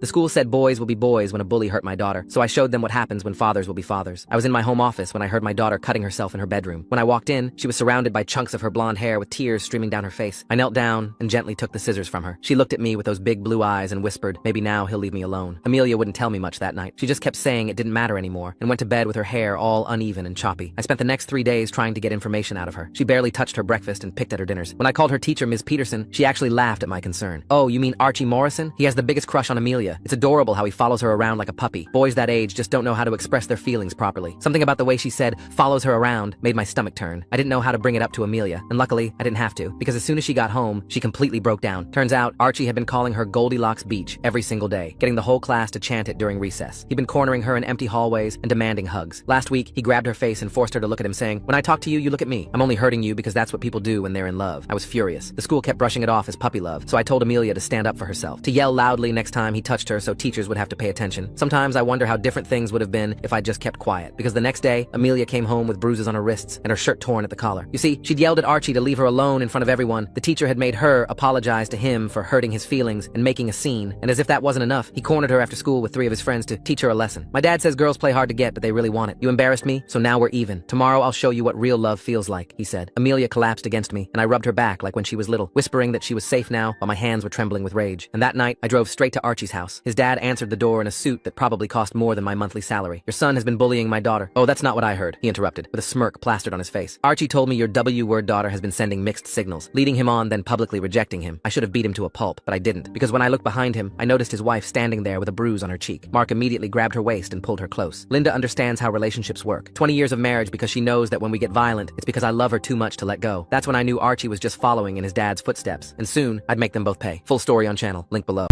The school said boys will be boys when a bully hurt my daughter, so I showed them what happens when fathers will be fathers. I was in my home office when I heard my daughter cutting herself in her bedroom. When I walked in, she was surrounded by chunks of her blonde hair with tears streaming down her face. I knelt down and gently took the scissors from her. She looked at me with those big blue eyes and whispered, maybe now he'll leave me alone. Amelia wouldn't tell me much that night. She just kept saying it didn't matter anymore and went to bed with her hair all uneven and choppy. I spent the next 3 days trying to get information out of her. She barely touched her breakfast and picked at her dinners. When I called her teacher Ms. Peterson, she actually laughed at my concern. Oh, you mean Archie Morrison? He has the biggest crush on Amelia. It's adorable how he follows her around like a puppy. Boys that age just don't know how to express their feelings properly. Something about the way she said, follows her around, made my stomach turn. I didn't know how to bring it up to Amelia, and luckily, I didn't have to, because as soon as she got home, she completely broke down. Turns out, Archie had been calling her Goldilocks Beach every single day, getting the whole class to chant it during recess. He'd been cornering her in empty hallways and demanding hugs. Last week, he grabbed her face and forced her to look at him, saying, when I talk to you, you look at me. I'm only hurting you because that's what people do when they're in love. I was furious. The school kept brushing it off as puppy love, so I told Amelia to stand up for herself, to yell loudly next time he touched her so teachers would have to pay attention. Sometimes I wonder how different things would have been if I'd just kept quiet, because the next day, Amelia came home with bruises on her wrists and her shirt torn at the collar. You see, she'd yelled at Archie to leave her alone in front of everyone. The teacher had made her apologize to him for hurting his feelings and making a scene, and as if that wasn't enough, he cornered her after school with 3 of his friends to teach her a lesson. My dad says girls play hard to get, but they really want it. You embarrassed me, so now we're even. Tomorrow I'll show you what real love feels like, he said. Amelia collapsed against me, and I rubbed her back like when she was little, whispering that she was safe now while my hands were trembling with rage. And that night, I drove straight to Archie's house. His dad answered the door in a suit that probably cost more than my monthly salary. Your son has been bullying my daughter. Oh, that's not what I heard, he interrupted, with a smirk plastered on his face. Archie told me your W-word daughter has been sending mixed signals, leading him on, then publicly rejecting him. I should have beat him to a pulp, but I didn't, because when I looked behind him, I noticed his wife standing there with a bruise on her cheek. Mark immediately grabbed her waist and pulled her close. Linda understands how relationships work. 20 years of marriage because she knows that when we get violent, it's because I love her too much to let go. That's when I knew Archie was just following in his dad's footsteps, and soon, I'd make them both pay. Full story on channel, link below.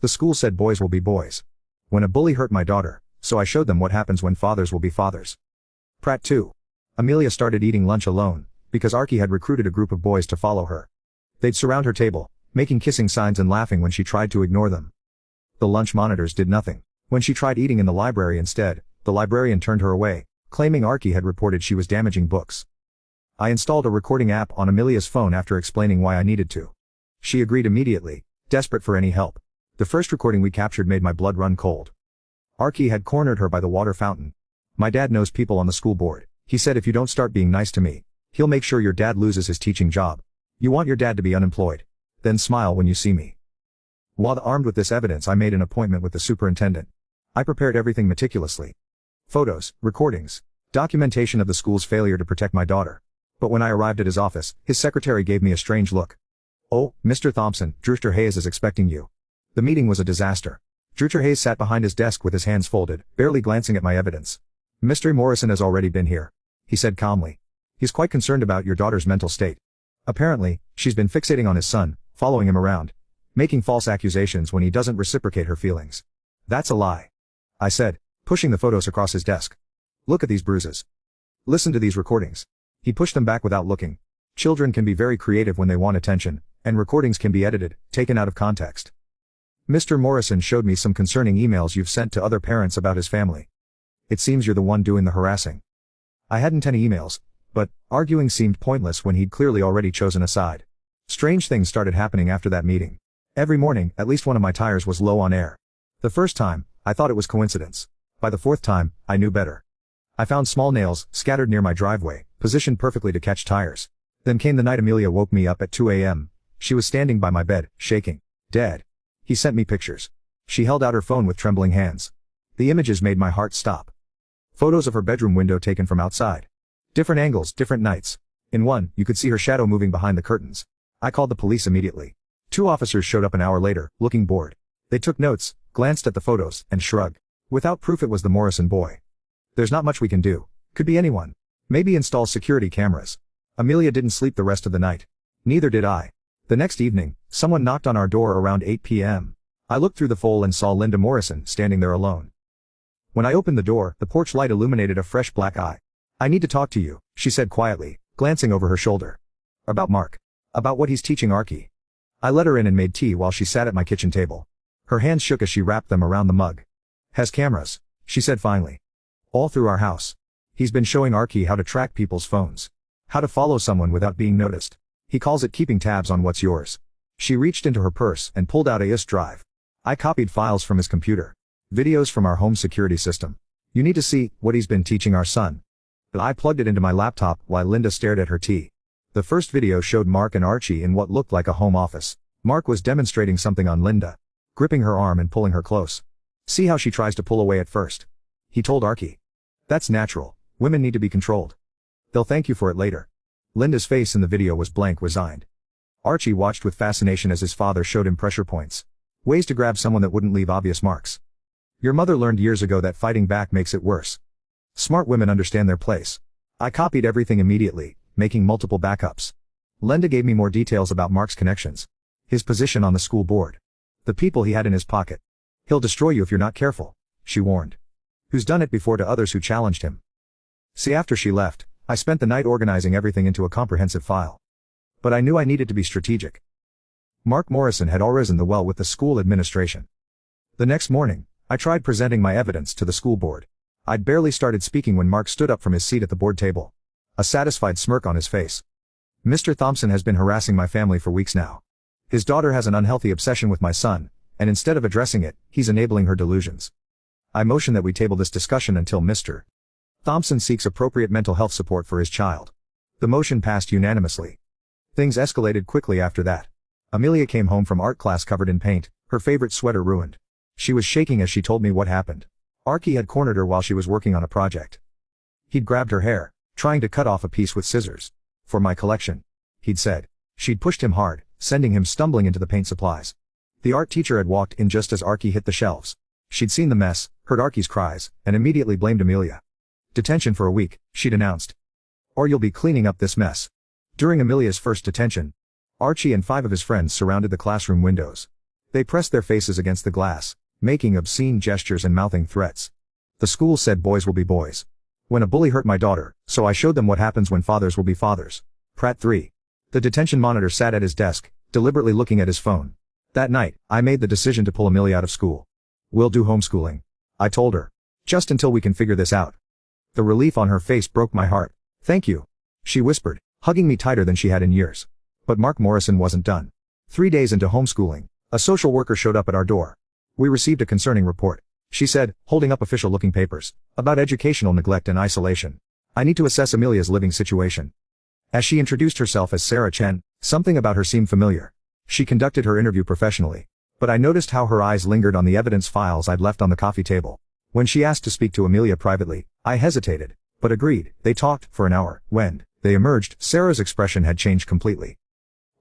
The school said boys will be boys. When a bully hurt my daughter, so I showed them what happens when fathers will be fathers. Prat 2. Amelia started eating lunch alone, because Archie had recruited a group of boys to follow her. They'd surround her table, making kissing signs and laughing when she tried to ignore them. The lunch monitors did nothing. When she tried eating in the library instead, the librarian turned her away, claiming Archie had reported she was damaging books. I installed a recording app on Amelia's phone after explaining why I needed to. She agreed immediately, desperate for any help. The first recording we captured made my blood run cold. Archie had cornered her by the water fountain. My dad knows people on the school board. He said if you don't start being nice to me, he'll make sure your dad loses his teaching job. You want your dad to be unemployed. Then smile when you see me. While armed with this evidence, I made an appointment with the superintendent. I prepared everything meticulously. Photos, recordings, documentation of the school's failure to protect my daughter. But when I arrived at his office, his secretary gave me a strange look. Oh, Mr. Thompson, Drewster Hayes is expecting you. The meeting was a disaster. Drewster Hayes sat behind his desk with his hands folded, barely glancing at my evidence. Mr. Morrison has already been here, he said calmly. He's quite concerned about your daughter's mental state. Apparently, she's been fixating on his son, following him around, making false accusations when he doesn't reciprocate her feelings. That's a lie, I said, pushing the photos across his desk. Look at these bruises. Listen to these recordings. He pushed them back without looking. Children can be very creative when they want attention, and recordings can be edited, taken out of context. Mr. Morrison showed me some concerning emails you've sent to other parents about his family. It seems you're the one doing the harassing. I hadn't any emails, but arguing seemed pointless when he'd clearly already chosen a side. Strange things started happening after that meeting. Every morning, at least one of my tires was low on air. The first time, I thought it was coincidence. By the 4th time, I knew better. I found small nails, scattered near my driveway, positioned perfectly to catch tires. Then came the night Amelia woke me up at 2 a.m. She was standing by my bed, shaking. Dead. He sent me pictures. She held out her phone with trembling hands. The images made my heart stop. Photos of her bedroom window taken from outside. Different angles, different nights. In one, you could see her shadow moving behind the curtains. I called the police immediately. 2 officers showed up an hour later, looking bored. They took notes, glanced at the photos, and shrugged. Without proof it was the Morrison boy. There's not much we can do. Could be anyone. Maybe install security cameras. Amelia didn't sleep the rest of the night. Neither did I. The next evening, someone knocked on our door around 8 p.m. I looked through the phone and saw Linda Morrison standing there alone. When I opened the door, the porch light illuminated a fresh black eye. I need to talk to you, she said quietly, glancing over her shoulder. About Mark. About what he's teaching Archie. I let her in and made tea while she sat at my kitchen table. Her hands shook as she wrapped them around the mug. Has cameras, she said finally. All through our house. He's been showing Archie how to track people's phones. How to follow someone without being noticed. He calls it keeping tabs on what's yours. She reached into her purse and pulled out a USB drive. I copied files from his computer. Videos from our home security system. You need to see what he's been teaching our son. I plugged it into my laptop while Linda stared at her tea. The first video showed Mark and Archie in what looked like a home office. Mark was demonstrating something on Linda, gripping her arm and pulling her close. See how she tries to pull away at first. He told Archie. That's natural. Women need to be controlled. They'll thank you for it later. Linda's face in the video was blank, resigned. Archie watched with fascination as his father showed him pressure points. Ways to grab someone that wouldn't leave obvious marks. Your mother learned years ago that fighting back makes it worse. Smart women understand their place. I copied everything immediately, making multiple backups. Linda gave me more details about Mark's connections. His position on the school board. The people he had in his pocket. He'll destroy you if you're not careful, she warned. Who's done it before to others who challenged him. See, after she left, I spent the night organizing everything into a comprehensive file. But I knew I needed to be strategic. Mark Morrison had all risen the well with the school administration. The next morning, I tried presenting my evidence to the school board. I'd barely started speaking when Mark stood up from his seat at the board table. A satisfied smirk on his face. Mr. Thompson has been harassing my family for weeks now. His daughter has an unhealthy obsession with my son, and instead of addressing it, he's enabling her delusions. I motion that we table this discussion until Mr. Thompson seeks appropriate mental health support for his child. The motion passed unanimously. Things escalated quickly after that. Amelia came home from art class covered in paint, her favorite sweater ruined. She was shaking as she told me what happened. Archie had cornered her while she was working on a project. He'd grabbed her hair, trying to cut off a piece with scissors. For my collection, he'd said. She'd pushed him hard, sending him stumbling into the paint supplies. The art teacher had walked in just as Archie hit the shelves. She'd seen the mess, heard Archie's cries, and immediately blamed Amelia. Detention for a week, she'd announced. Or you'll be cleaning up this mess. During Amelia's first detention, Archie and 5 of his friends surrounded the classroom windows. They pressed their faces against the glass, making obscene gestures and mouthing threats. The school said boys will be boys. When a bully hurt my daughter, so I showed them what happens when fathers will be fathers. Pratt 3. The detention monitor sat at his desk, deliberately looking at his phone. That night, I made the decision to pull Amelia out of school. We'll do homeschooling, I told her. Just until we can figure this out. The relief on her face broke my heart. Thank you, she whispered, hugging me tighter than she had in years. But Mark Morrison wasn't done. 3 days into homeschooling, a social worker showed up at our door. We received a concerning report, she said, holding up official-looking papers, about educational neglect and isolation. I need to assess Amelia's living situation. As she introduced herself as Sarah Chen, something about her seemed familiar. She conducted her interview professionally. But I noticed how her eyes lingered on the evidence files I'd left on the coffee table. When she asked to speak to Amelia privately, I hesitated, but agreed. They talked for an hour. When they emerged, Sarah's expression had changed completely.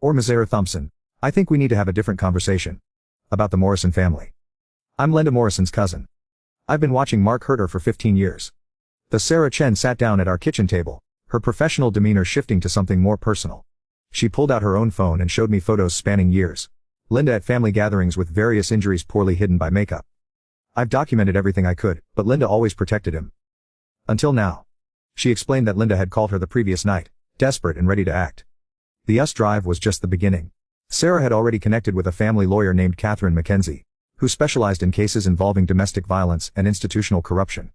Or Mr. Thompson, I think we need to have a different conversation. About the Morrison family. I'm Linda Morrison's cousin. I've been watching Mark hurt her for 15 years. The Sarah Chen sat down at our kitchen table, her professional demeanor shifting to something more personal. She pulled out her own phone and showed me photos spanning years. Linda at family gatherings with various injuries poorly hidden by makeup. I've documented everything I could, but Linda always protected him. Until now. She explained that Linda had called her the previous night, desperate and ready to act. The US drive was just the beginning. Sarah had already connected with a family lawyer named Catherine McKenzie, who specialized in cases involving domestic violence and institutional corruption.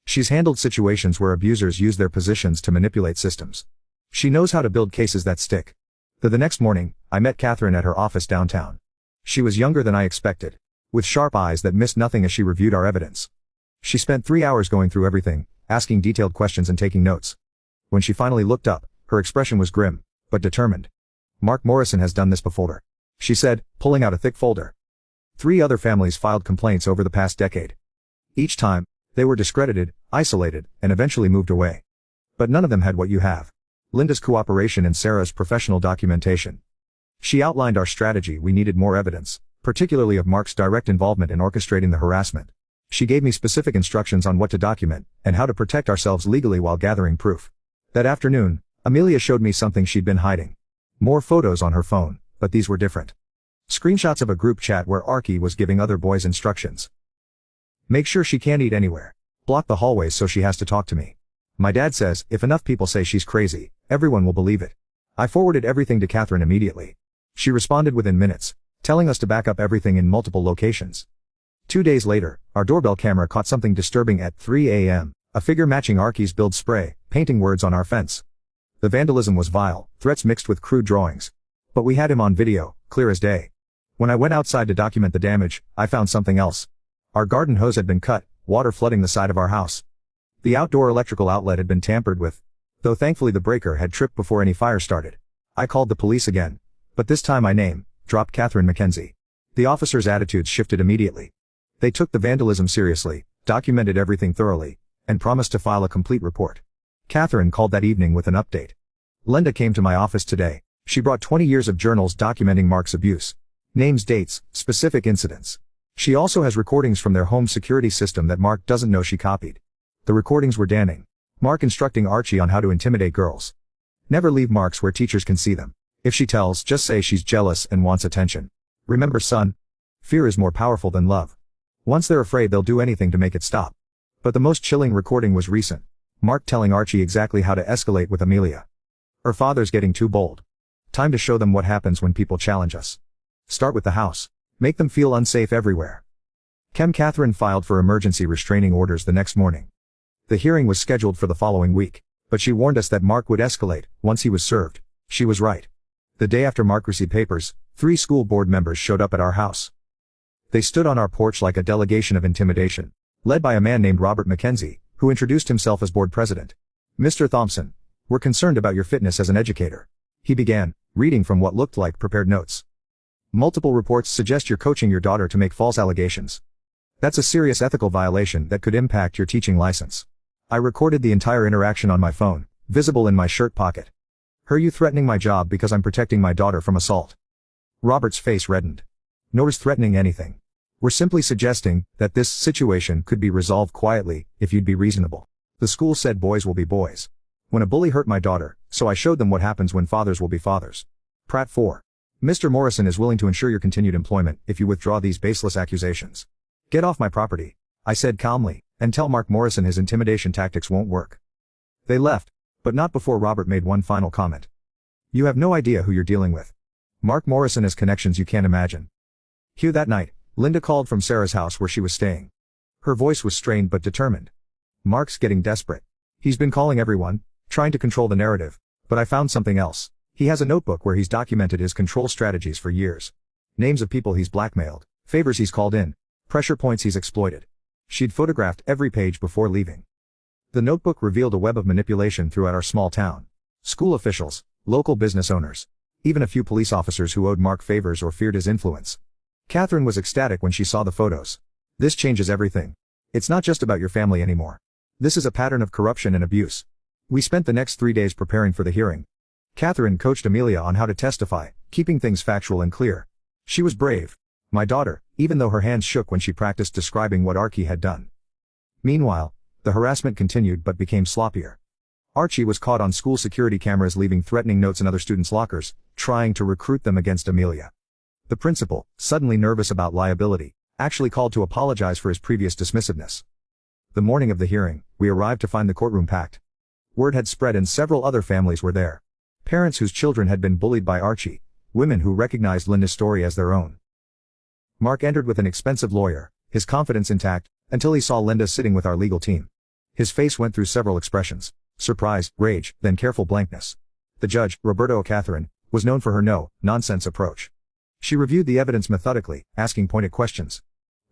She's handled situations where abusers use their positions to manipulate systems. She knows how to build cases that stick. The next morning, I met Catherine at her office downtown. She was younger than I expected, with sharp eyes that missed nothing as she reviewed our evidence. She spent 3 hours going through everything, asking detailed questions and taking notes. When she finally looked up, her expression was grim, but determined. Mark Morrison has done this before, she said, pulling out a thick folder. 3 other families filed complaints over the past decade. Each time, they were discredited, isolated, and eventually moved away. But none of them had what you have. Linda's cooperation and Sarah's professional documentation. She outlined our strategy. We needed more evidence, particularly of Mark's direct involvement in orchestrating the harassment. She gave me specific instructions on what to document, and how to protect ourselves legally while gathering proof. That afternoon, Amelia showed me something she'd been hiding. More photos on her phone, but these were different. Screenshots of a group chat where Archie was giving other boys instructions. Make sure she can't eat anywhere. Block the hallways so she has to talk to me. My dad says, if enough people say she's crazy, everyone will believe it. I forwarded everything to Catherine immediately. She responded within minutes, telling us to back up everything in multiple locations. 2 days later, our doorbell camera caught something disturbing at 3 a.m., a figure matching Archie's build spray, painting words on our fence. The vandalism was vile, threats mixed with crude drawings. But we had him on video, clear as day. When I went outside to document the damage, I found something else. Our garden hose had been cut, water flooding the side of our house. The outdoor electrical outlet had been tampered with, though thankfully the breaker had tripped before any fire started. I called the police again, but this time my name dropped Catherine Mackenzie. The officers' attitudes shifted immediately. They took the vandalism seriously, documented everything thoroughly, and promised to file a complete report. Catherine called that evening with an update. Linda came to my office today. She brought 20 years of journals documenting Mark's abuse. Names, dates, specific incidents. She also has recordings from their home security system that Mark doesn't know she copied. The recordings were damning. Mark instructing Archie on how to intimidate girls. Never leave marks where teachers can see them. If she tells, just say she's jealous and wants attention. Remember, son, fear is more powerful than love. Once they're afraid, they'll do anything to make it stop. But the most chilling recording was recent. Mark telling Archie exactly how to escalate with Amelia. Her father's getting too bold. Time to show them what happens when people challenge us. Start with the house. Make them feel unsafe everywhere. Catherine filed for emergency restraining orders the next morning. The hearing was scheduled for the following week, but she warned us that Mark would escalate once he was served. She was right. The day after Mark received papers, 3 school board members showed up at our house. They stood on our porch like a delegation of intimidation, led by a man named Robert Mackenzie, who introduced himself as board president. Mr. Thompson, we're concerned about your fitness as an educator. He began, reading from what looked like prepared notes. Multiple reports suggest you're coaching your daughter to make false allegations. That's a serious ethical violation that could impact your teaching license. I recorded the entire interaction on my phone, visible in my shirt pocket. Are you threatening my job because I'm protecting my daughter from assault? Robert's face reddened. Nobody's threatening anything. We're simply suggesting that this situation could be resolved quietly, if you'd be reasonable. The school said boys will be boys. When a bully hurt my daughter, so I showed them what happens when fathers will be fathers. Pratt 4. Mr. Morrison is willing to ensure your continued employment if you withdraw these baseless accusations. Get off my property, I said calmly, and tell Mark Morrison his intimidation tactics won't work. They left, but not before Robert made one final comment. You have no idea who you're dealing with. Mark Morrison has connections you can't imagine. Here that night, Linda called from Sarah's house where she was staying. Her voice was strained but determined. Mark's getting desperate. He's been calling everyone, trying to control the narrative, but I found something else. He has a notebook where he's documented his control strategies for years. Names of people he's blackmailed, favors he's called in, pressure points he's exploited. She'd photographed every page before leaving. The notebook revealed a web of manipulation throughout our small town. School officials, local business owners, even a few police officers who owed Mark favors or feared his influence. Catherine was ecstatic when she saw the photos. This changes everything. It's not just about your family anymore. This is a pattern of corruption and abuse. We spent the next 3 days preparing for the hearing. Catherine coached Amelia on how to testify, keeping things factual and clear. She was brave. My daughter, even though her hands shook when she practiced describing what Archie had done. Meanwhile, the harassment continued but became sloppier. Archie was caught on school security cameras leaving threatening notes in other students' lockers, trying to recruit them against Amelia. The principal, suddenly nervous about liability, actually called to apologize for his previous dismissiveness. The morning of the hearing, we arrived to find the courtroom packed. Word had spread and several other families were there. Parents whose children had been bullied by Archie, women who recognized Linda's story as their own. Mark entered with an expensive lawyer, his confidence intact, until he saw Linda sitting with our legal team. His face went through several expressions: surprise, rage, then careful blankness. The judge, Roberto Catherine, was known for her no-nonsense approach. She reviewed the evidence methodically, asking pointed questions.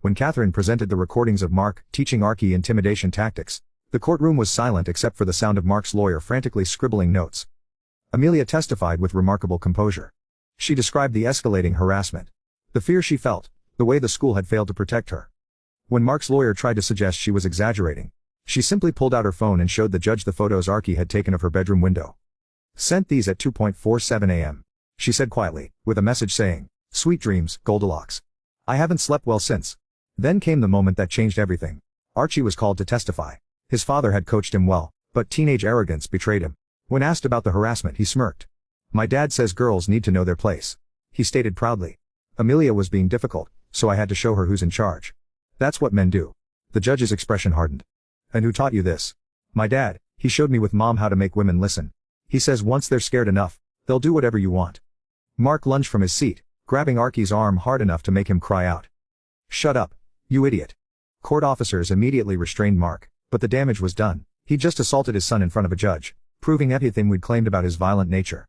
When Catherine presented the recordings of Mark teaching Archie intimidation tactics, the courtroom was silent except for the sound of Mark's lawyer frantically scribbling notes. Amelia testified with remarkable composure. She described the escalating harassment, the fear she felt, the way the school had failed to protect her. When Mark's lawyer tried to suggest she was exaggerating, she simply pulled out her phone and showed the judge the photos Archie had taken of her bedroom window. Sent these at 2:47 a.m., she said quietly, with a message saying, "Sweet dreams, Goldilocks. I haven't slept well since." Then came the moment that changed everything. Archie was called to testify. His father had coached him well, but teenage arrogance betrayed him. When asked about the harassment, he smirked. "My dad says girls need to know their place," he stated proudly. Amelia was being difficult, so I had to show her who's in charge. That's what men do. The judge's expression hardened. "And who taught you this?" "My dad. He showed me with Mom how to make women listen. He says once they're scared enough, they'll do whatever you want." Mark lunged from his seat, grabbing Archie's arm hard enough to make him cry out. "Shut up, you idiot." Court officers immediately restrained Mark, but the damage was done. He just assaulted his son in front of a judge, proving everything we'd claimed about his violent nature.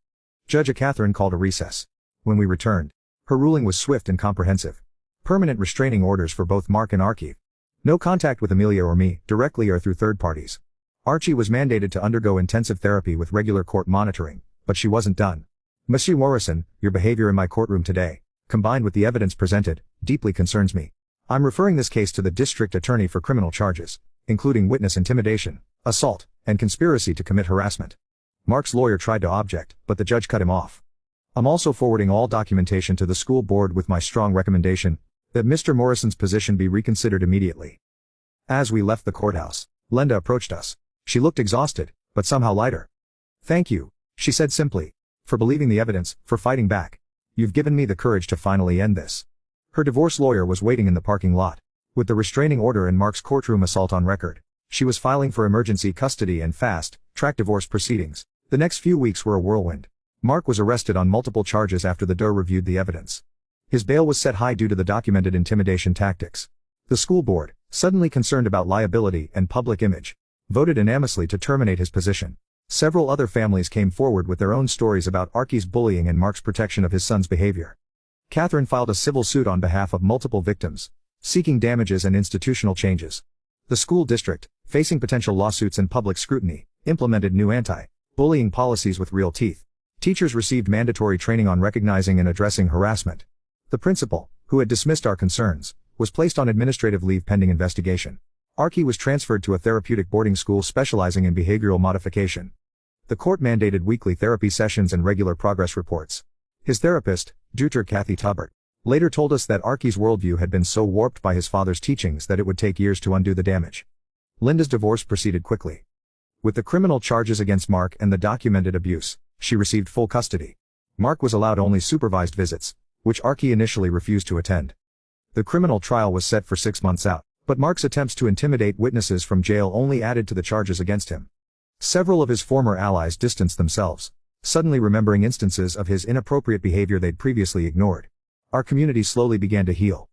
Judge Catherine called a recess. When we returned, Her ruling was swift and comprehensive. Permanent restraining orders for both Mark and Archie. No contact with Amelia or me, directly or through third parties. Archie was mandated to undergo intensive therapy with regular court monitoring, but she wasn't done. Monsieur Morrison, your behavior in my courtroom today, combined with the evidence presented, deeply concerns me. I'm referring this case to the district attorney for criminal charges, including witness intimidation, assault, and conspiracy to commit harassment. Mark's lawyer tried to object, but the judge cut him off. I'm also forwarding all documentation to the school board with my strong recommendation that Mr. Morrison's position be reconsidered immediately. As we left the courthouse, Linda approached us. She looked exhausted, but somehow lighter. Thank you, she said simply, for believing the evidence, for fighting back. You've given me the courage to finally end this. Her divorce lawyer was waiting in the parking lot. With the restraining order and Mark's courtroom assault on record, she was filing for emergency custody and fast-track divorce proceedings. The next few weeks were a whirlwind. Mark was arrested on multiple charges after the DOE reviewed the evidence. His bail was set high due to the documented intimidation tactics. The school board, suddenly concerned about liability and public image, voted unanimously to terminate his position. Several other families came forward with their own stories about Archie's bullying and Mark's protection of his son's behavior. Catherine filed a civil suit on behalf of multiple victims, seeking damages and institutional changes. The school district, facing potential lawsuits and public scrutiny, implemented new anti-bullying policies with real teeth. Teachers received mandatory training on recognizing and addressing harassment. The principal, who had dismissed our concerns, was placed on administrative leave pending investigation. Archie was transferred to a therapeutic boarding school specializing in behavioral modification. The court mandated weekly therapy sessions and regular progress reports. His therapist, Dr. Kathy Tubbert, later told us that Archie's worldview had been so warped by his father's teachings that it would take years to undo the damage. Linda's divorce proceeded quickly. With the criminal charges against Mark and the documented abuse, she received full custody. Mark was allowed only supervised visits, which Archie initially refused to attend. The criminal trial was set for 6 months out, but Mark's attempts to intimidate witnesses from jail only added to the charges against him. Several of his former allies distanced themselves, suddenly remembering instances of his inappropriate behavior they'd previously ignored. Our community slowly began to heal.